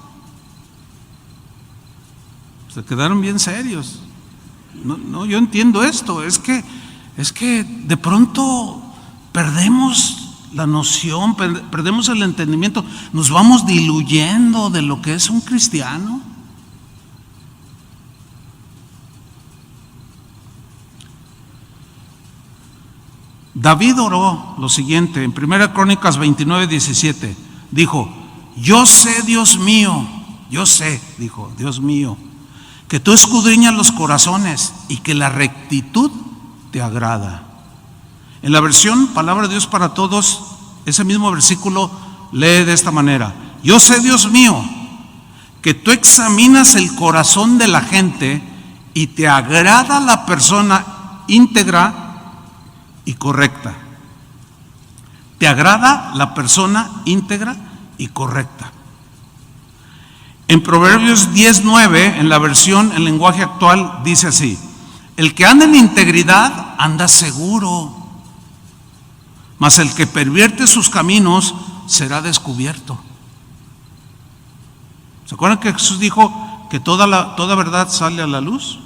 Se quedaron bien serios. No, yo entiendo esto, es que de pronto perdemos la noción, perdemos el entendimiento, nos vamos diluyendo de lo que es un cristiano. David oró lo siguiente en 1 Crónicas 29:17. Dijo: yo sé, Dios mío, yo sé, dijo, Dios mío, que tú escudriñas los corazones y que la rectitud te agrada. En la versión Palabra de Dios para Todos, ese mismo versículo lee de esta manera: yo sé, Dios mío, que tú examinas el corazón de la gente y te agrada la persona íntegra y correcta. Te agrada la persona íntegra y correcta. En Proverbios 10:9, en la versión en lenguaje actual, dice así: el que anda en integridad anda seguro, mas el que pervierte sus caminos será descubierto. ¿Se acuerdan que Jesús dijo que toda verdad sale a la luz?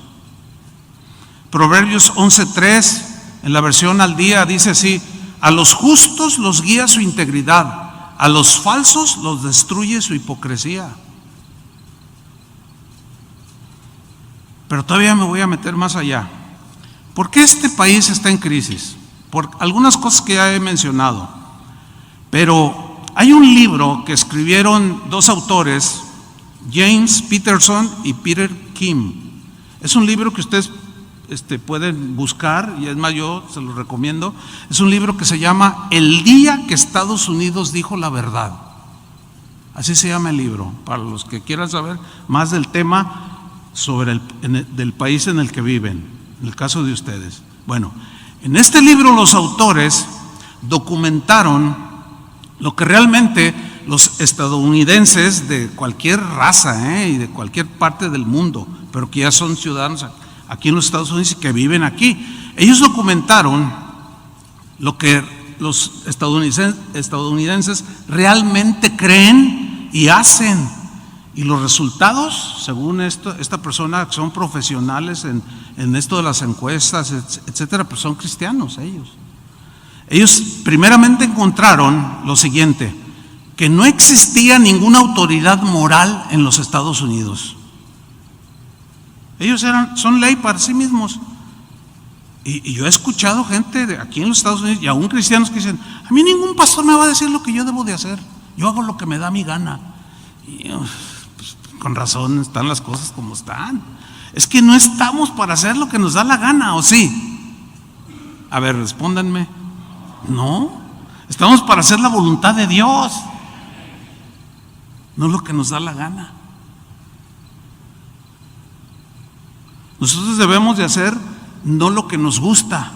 Proverbios 11:3, en la versión al día, dice así: a los justos los guía su integridad, a los falsos los destruye su hipocresía. Pero todavía me voy a meter más allá. ¿Por qué este país está en crisis? Por algunas cosas que ya he mencionado. Pero hay un libro que escribieron dos autores, James Peterson y Peter Kim. Es un libro que ustedes pueden buscar, y es más, yo se lo recomiendo. Es un libro que se llama El día que Estados Unidos dijo la verdad. Así se llama el libro, para los que quieran saber más del tema sobre del país en el que viven, en el caso de ustedes. Bueno, en este libro los autores documentaron lo que realmente los estadounidenses de cualquier raza y de cualquier parte del mundo, pero que ya son ciudadanos aquí en los Estados Unidos y que viven aquí, ellos documentaron lo que los estadounidenses realmente creen y hacen. Y los resultados, según esta persona, que son profesionales en esto de las encuestas, etcétera, pues son cristianos ellos. Ellos primeramente encontraron lo siguiente: que no existía ninguna autoridad moral en los Estados Unidos. Ellos son ley para sí mismos. Y yo he escuchado gente aquí en los Estados Unidos, y aún cristianos, que dicen: a mí ningún pastor me va a decir lo que yo debo de hacer, yo hago lo que me da mi gana. Y pues, con razón están las cosas como están. Es que no estamos para hacer lo que nos da la gana, ¿o sí? A ver, respóndanme. No, estamos para hacer la voluntad de Dios, no lo que nos da la gana. Nosotros debemos de hacer no lo que nos gusta,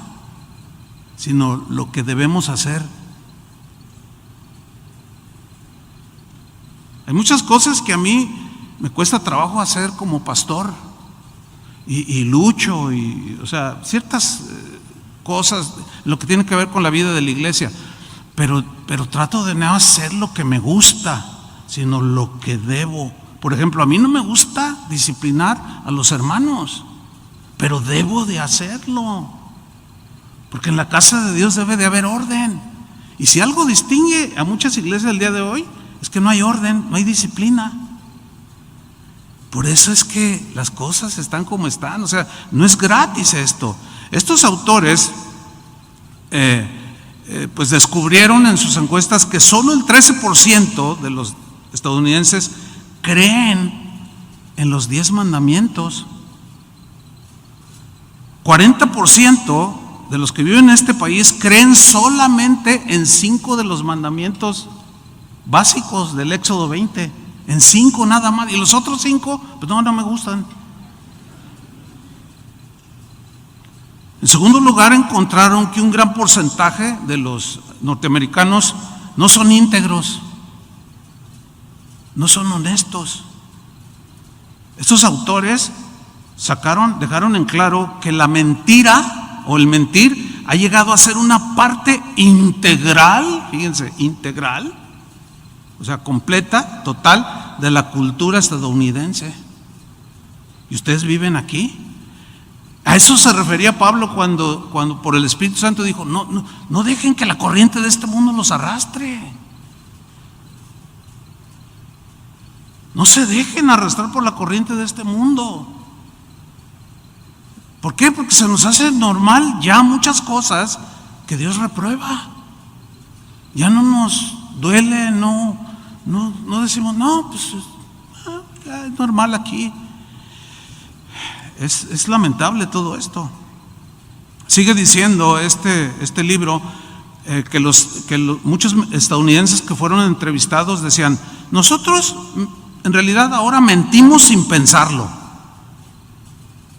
sino lo que debemos hacer. Hay muchas cosas que a mí me cuesta trabajo hacer como pastor, y lucho, o sea, ciertas cosas, lo que tiene que ver con la vida de la iglesia, pero trato de no hacer lo que me gusta, sino lo que debo Por ejemplo, a mí no me gusta disciplinar a los hermanos, pero debo de hacerlo, porque en la casa de Dios debe de haber orden. Y si algo distingue a muchas iglesias del día de hoy, es que no hay orden, no hay disciplina. Por eso es que las cosas están como están. O sea, no es gratis esto. Estos autores pues descubrieron en sus encuestas que solo el 13% de los estadounidenses creen en los 10 mandamientos. 40% de los que viven en este país creen solamente en 5 de los mandamientos básicos del Éxodo 20. En 5 nada más. Y los otros 5, pues no me gustan. En segundo lugar, encontraron que un gran porcentaje de los norteamericanos no son íntegros, no son honestos. Estos autores dejaron en claro que la mentira o el mentir ha llegado a ser una parte integral, fíjense, integral, o sea, completa, total, de la cultura estadounidense. ¿Y ustedes viven aquí? A eso se refería Pablo cuando por el Espíritu Santo dijo, no dejen que la corriente de este mundo los arrastre. No se dejen arrastrar por la corriente de este mundo. ¿Por qué? Porque se nos hace normal ya muchas cosas que Dios reprueba. Ya no nos duele, no decimos, pues ya es normal aquí. Es lamentable todo esto. Sigue diciendo este libro que muchos estadounidenses que fueron entrevistados decían, nosotros en realidad ahora mentimos sin pensarlo,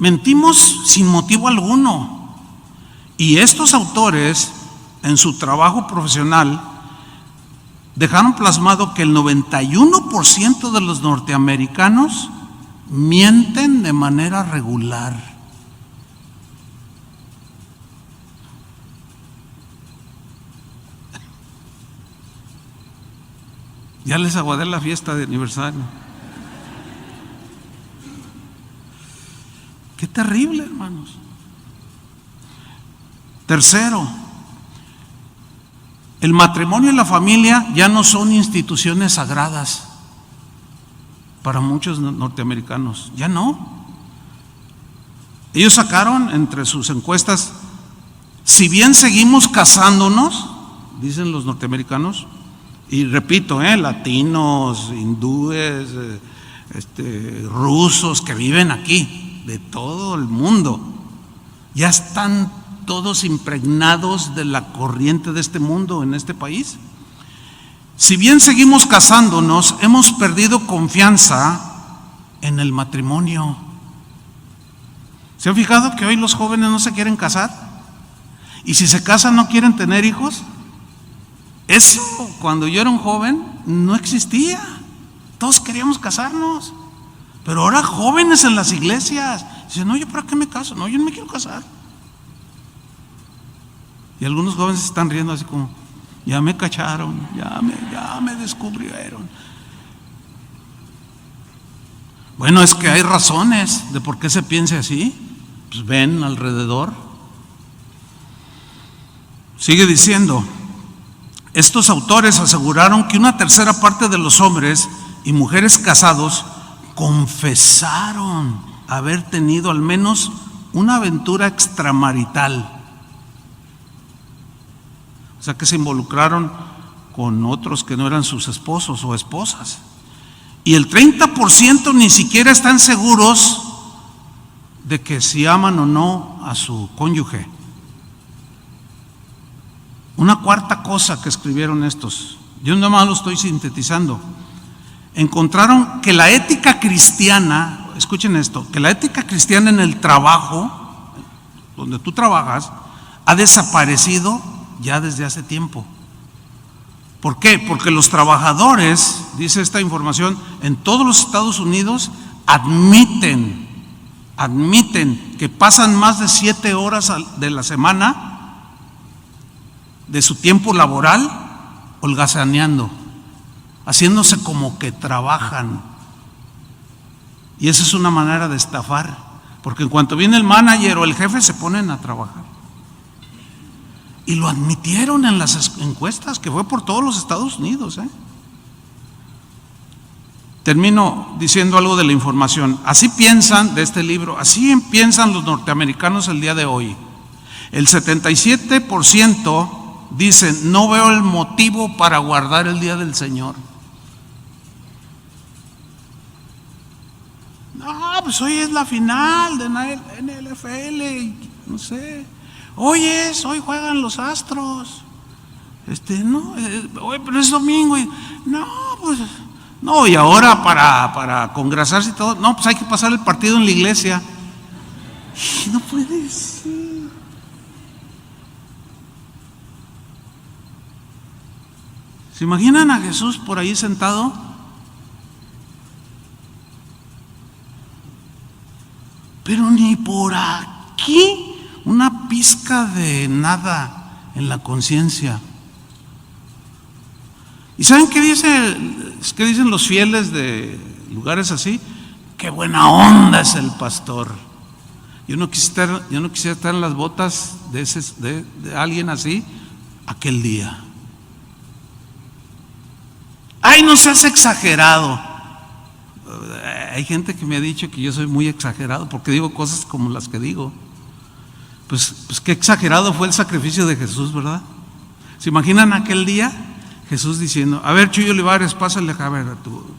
mentimos sin motivo alguno. Y estos autores en su trabajo profesional dejaron plasmado que el 91% de los norteamericanos mienten de manera regular. Ya les aguardé la fiesta de aniversario. Qué terrible, hermanos. Tercero, el matrimonio y la familia ya no son instituciones sagradas para muchos norteamericanos, ya no. Ellos sacaron entre sus encuestas, si bien seguimos casándonos, dicen los norteamericanos, y repito, latinos, hindúes, rusos que viven aquí, de todo el mundo, ya están todos impregnados de la corriente de este mundo en este país. Si bien seguimos casándonos, hemos perdido confianza en el matrimonio. ¿Se han fijado que hoy los jóvenes no se quieren casar? Y si se casan no quieren tener hijos. Eso cuando yo era un joven no existía. Todos queríamos casarnos. Pero ahora jóvenes en las iglesias dicen, no, ¿yo para qué me caso? No, yo no me quiero casar. Y algunos jóvenes se están riendo así como, ya me cacharon, ya me descubrieron. Bueno, es que hay razones de por qué se piense así. Pues ven alrededor. Sigue diciendo, estos autores aseguraron que una tercera parte de los hombres y mujeres casados confesaron haber tenido al menos una aventura extramarital. O sea, que se involucraron con otros que no eran sus esposos o esposas. Y el 30% ni siquiera están seguros de que si aman o no a su cónyuge. Una cuarta cosa que escribieron estos, yo nada más lo estoy sintetizando, encontraron que la ética cristiana, escuchen esto, que la ética cristiana en el trabajo, donde tú trabajas, ha desaparecido ya desde hace tiempo. ¿Por qué? Porque los trabajadores, dice esta información, en todos los Estados Unidos admiten que pasan más de 7 horas de la semana de su tiempo laboral holgazaneando, haciéndose como que trabajan. Y esa es una manera de estafar, porque en cuanto viene el manager o el jefe se ponen a trabajar. Y lo admitieron en las encuestas, que fue por todos los Estados Unidos. Termino diciendo algo de la información. Así piensan, de este libro, así piensan los norteamericanos el día de hoy. El 77% dicen: no veo el motivo para guardar el día del Señor. No, pues hoy es la final de NFL, no sé. Hoy juegan los Astros. No, hoy, pero es domingo. No, pues no, y ahora para congrasarse y todo, no, pues hay que pasar el partido en la iglesia. No puede ser. ¿Se imaginan a Jesús por ahí sentado? Pero ni por aquí una pizca de nada en la conciencia. ¿Y saben qué dicen los fieles de lugares así? Qué buena onda es el pastor. Yo no quisiera estar en las botas de alguien así aquel día. ¡Ay, no seas exagerado! Hay gente que me ha dicho que yo soy muy exagerado porque digo cosas como las que digo. Pues qué exagerado fue el sacrificio de Jesús, ¿verdad? ¿Se imaginan aquel día? Jesús diciendo: a ver, Chuy Olivares, pásale a ver,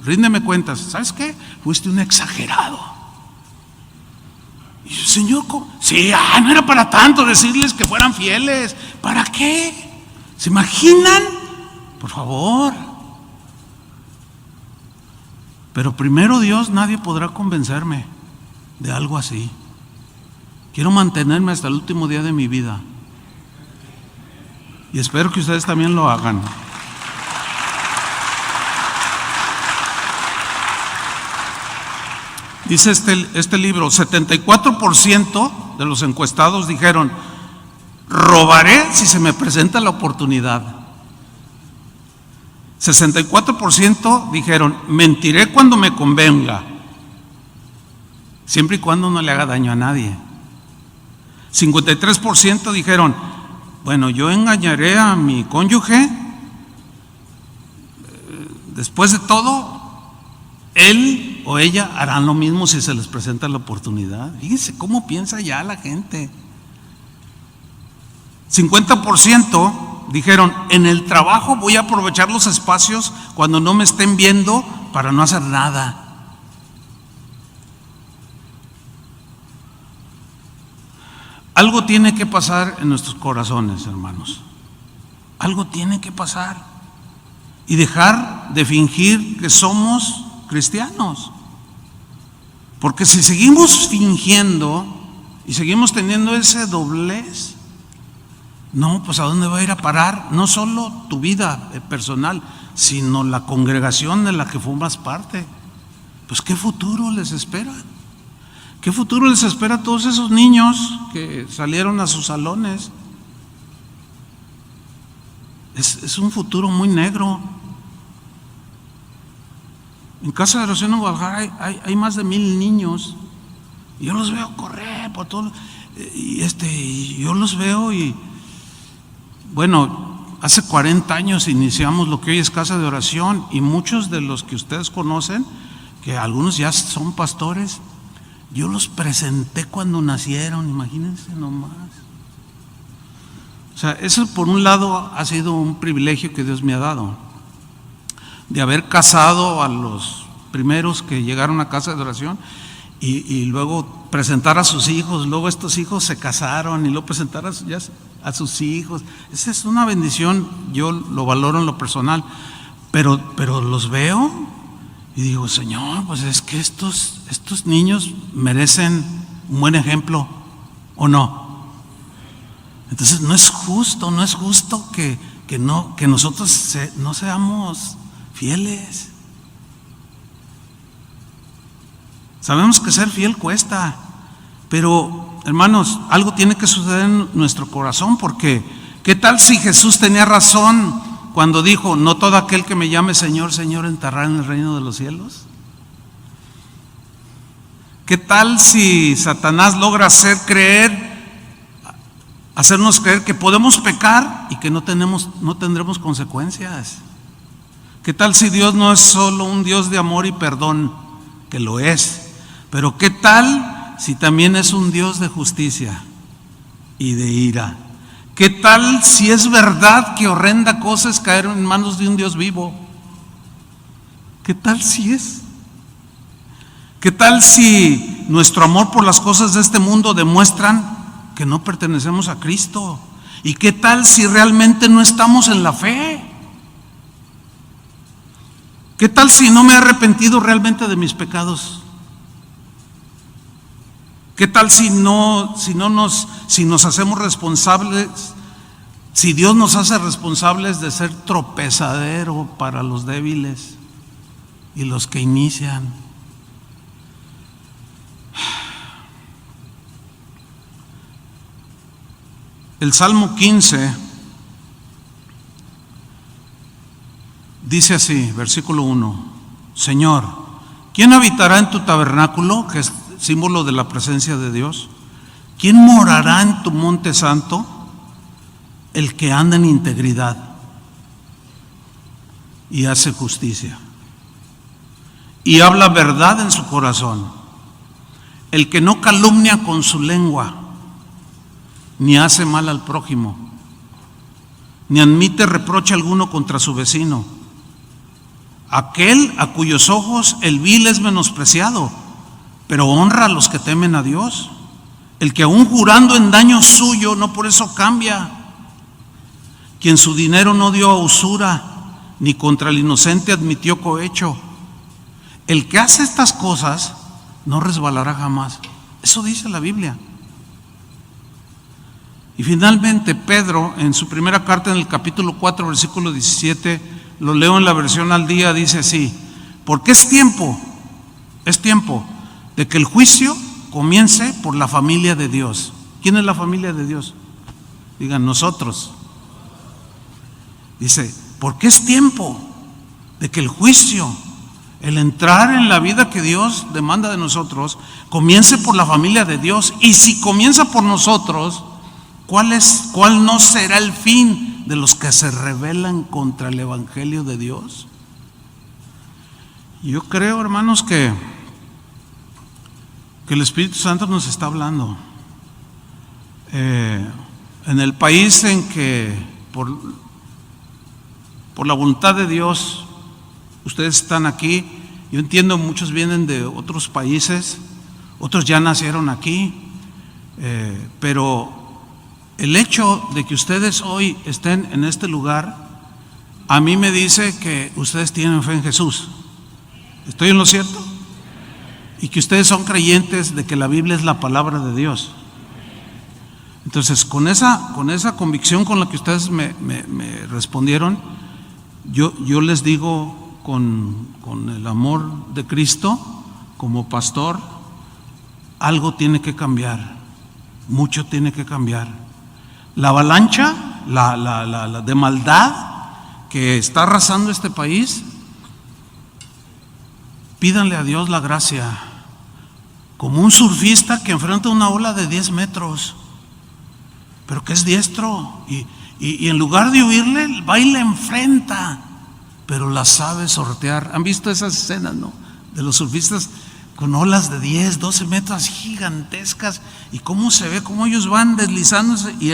ríndeme cuentas. ¿Sabes qué? Fuiste un exagerado. Y yo: Señor, ¿cómo? Sí, no era para tanto decirles que fueran fieles. ¿Para qué? ¿Se imaginan? Por favor. Pero primero Dios, nadie podrá convencerme de algo así. Quiero mantenerme hasta el último día de mi vida. Y espero que ustedes también lo hagan. Dice este libro: 74% de los encuestados dijeron: robaré si se me presenta la oportunidad. 64% dijeron: mentiré cuando me convenga, siempre y cuando no le haga daño a nadie. 53% dijeron: bueno, yo engañaré a mi cónyuge, después de todo, él o ella harán lo mismo si se les presenta la oportunidad. Fíjense cómo piensa ya la gente. 50% dijeron: en el trabajo voy a aprovechar los espacios cuando no me estén viendo para no hacer nada. Algo tiene que pasar en nuestros corazones, hermanos. Algo tiene que pasar. Y dejar de fingir que somos cristianos. Porque si seguimos fingiendo y seguimos teniendo ese doblez, no, pues ¿a dónde va a ir a parar? No solo tu vida personal, sino la congregación de la que formas parte. Pues ¿qué futuro les espera? ¿Qué futuro les espera a todos esos niños que salieron a sus salones? Es un futuro muy negro. En Casa de Oración en Guadalajara hay más de 1,000 niños. Y yo los veo correr por todo. Y yo los veo y bueno, hace 40 años iniciamos lo que hoy es Casa de Oración, y muchos de los que ustedes conocen, que algunos ya son pastores, yo los presenté cuando nacieron, imagínense nomás. O sea, eso por un lado ha sido un privilegio que Dios me ha dado, de haber casado a los primeros que llegaron a Casa de Oración y luego presentar a sus hijos, luego estos hijos se casaron y luego presentar a sus hijos. Esa es una bendición, yo lo valoro en lo personal, pero los veo y digo: Señor, pues es que estos niños merecen un buen ejemplo, ¿o no? Entonces no es justo que nosotros no seamos fieles. Sabemos que ser fiel cuesta, pero hermanos, algo tiene que suceder en nuestro corazón, porque ¿qué tal si Jesús tenía razón cuando dijo: no todo aquel que me llame Señor, Señor entrará en el reino de los cielos? ¿Qué tal si Satanás logra hacernos creer que podemos pecar y que no tendremos consecuencias? ¿Qué tal si Dios no es solo un Dios de amor y perdón? Que lo es. Pero ¿qué tal si también es un Dios de justicia y de ira? ¿Qué tal si es verdad que horrenda cosa es caer en manos de un Dios vivo? ¿Qué tal si es? ¿Qué tal si nuestro amor por las cosas de este mundo demuestran que no pertenecemos a Cristo? ¿Y qué tal si realmente no estamos en la fe? ¿Qué tal si no me he arrepentido realmente de mis pecados? ¿Qué tal si nos hacemos responsables, si Dios nos hace responsables de ser tropezadero para los débiles y los que inician? El Salmo 15 dice así, versículo 1: Señor, ¿quién habitará en tu tabernáculo, que es símbolo de la presencia de Dios? ¿Quién morará en tu monte santo? El que anda en integridad y hace justicia y habla verdad en su corazón, el que no calumnia con su lengua, ni hace mal al prójimo, ni admite reproche alguno contra su vecino, aquel a cuyos ojos el vil es menospreciado, pero honra a los que temen a Dios, el que aún jurando en daño suyo no por eso cambia, quien su dinero no dio a usura, ni contra el inocente admitió cohecho. El que hace estas cosas no resbalará jamás. Eso dice la Biblia. Y finalmente Pedro, en su primera carta, en el capítulo 4, versículo 17, lo leo en la versión al día, dice así: porque es tiempo de que el juicio comience por la familia de Dios. ¿Quién es la familia de Dios? Digan, nosotros. Dice, porque es tiempo de que el juicio, el entrar en la vida que Dios demanda de nosotros, comience por la familia de Dios. Y si comienza por nosotros, ¿cuál no será el fin de los que se rebelan contra el Evangelio de Dios? Yo creo, hermanos, que el Espíritu Santo nos está hablando. En el país en que por la voluntad de Dios ustedes están aquí, yo entiendo muchos vienen de otros países, otros ya nacieron aquí, pero el hecho de que ustedes hoy estén en este lugar, a mí me dice que ustedes tienen fe en Jesús. ¿Estoy en lo cierto? Y que ustedes son creyentes de que la Biblia es la palabra de Dios. Entonces, con esa convicción con la que ustedes me respondieron, yo les digo con el amor de Cristo, como pastor, algo tiene que cambiar, mucho tiene que cambiar. La avalancha la de maldad que está arrasando este país, pídanle a Dios la gracia, como un surfista que enfrenta una ola de 10 metros, pero que es diestro y en lugar de huirle, va y le enfrenta, pero la sabe sortear. ¿Han visto esas escenas, no? De los surfistas con olas de 10, 12 metros gigantescas, y cómo se ve, cómo ellos van deslizándose y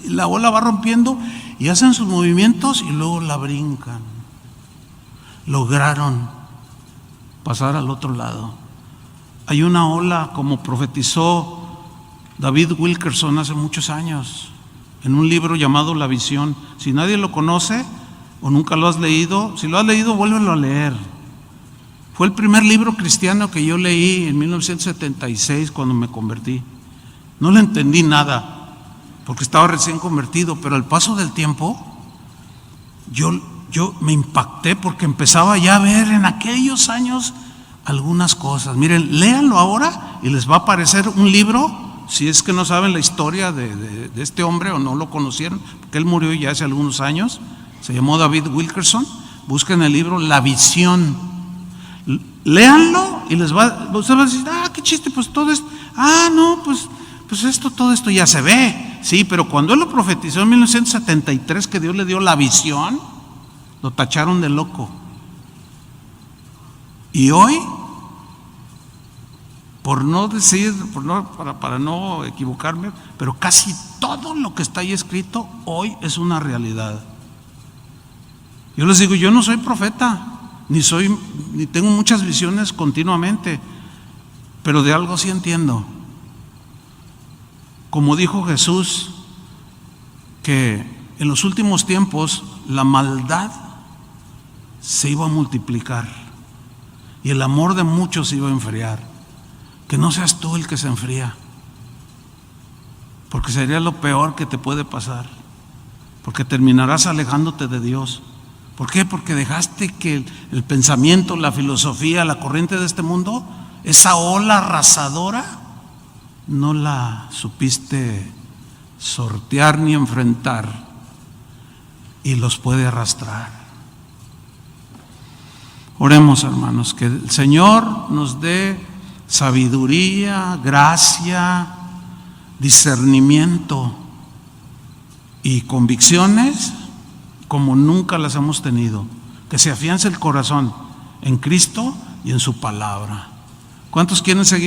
la ola va rompiendo y hacen sus movimientos y luego la brincan. Lograron pasar al otro lado. Hay una ola, como profetizó David Wilkerson hace muchos años, en un libro llamado La Visión. Si nadie lo conoce o nunca lo has leído, si lo has leído, vuélvelo a leer. Fue el primer libro cristiano que yo leí en 1976 cuando me convertí. No le entendí nada porque estaba recién convertido, pero al paso del tiempo yo me impacté porque empezaba ya a ver en aquellos años algunas cosas. Miren, léanlo ahora y les va a aparecer un libro, si es que no saben la historia de este hombre o no lo conocieron, porque él murió ya hace algunos años. Se llamó David Wilkerson. Busquen el libro La Visión. Léanlo y usted va a decir, qué chiste, pues todo esto, no, pues todo esto ya se ve. Sí, pero cuando él lo profetizó en 1973, que Dios le dio la visión, lo tacharon de loco. Y hoy, por no decir, para no equivocarme, pero casi todo lo que está ahí escrito hoy es una realidad. Yo les digo, yo no soy profeta, ni tengo muchas visiones continuamente, pero de algo sí entiendo. Como dijo Jesús, que en los últimos tiempos la maldad se iba a multiplicar y el amor de muchos se iba a enfriar. Que no seas tú el que se enfría, porque sería lo peor que te puede pasar, porque terminarás alejándote de Dios. ¿Por qué? Porque dejaste que el pensamiento, la filosofía, la corriente de este mundo, esa ola arrasadora, no la supiste sortear ni enfrentar, y los puede arrastrar. Oremos, hermanos, que el Señor nos dé sabiduría, gracia, discernimiento y convicciones como nunca las hemos tenido. Que se afiance el corazón en Cristo y en su palabra. ¿Cuántos quieren seguir?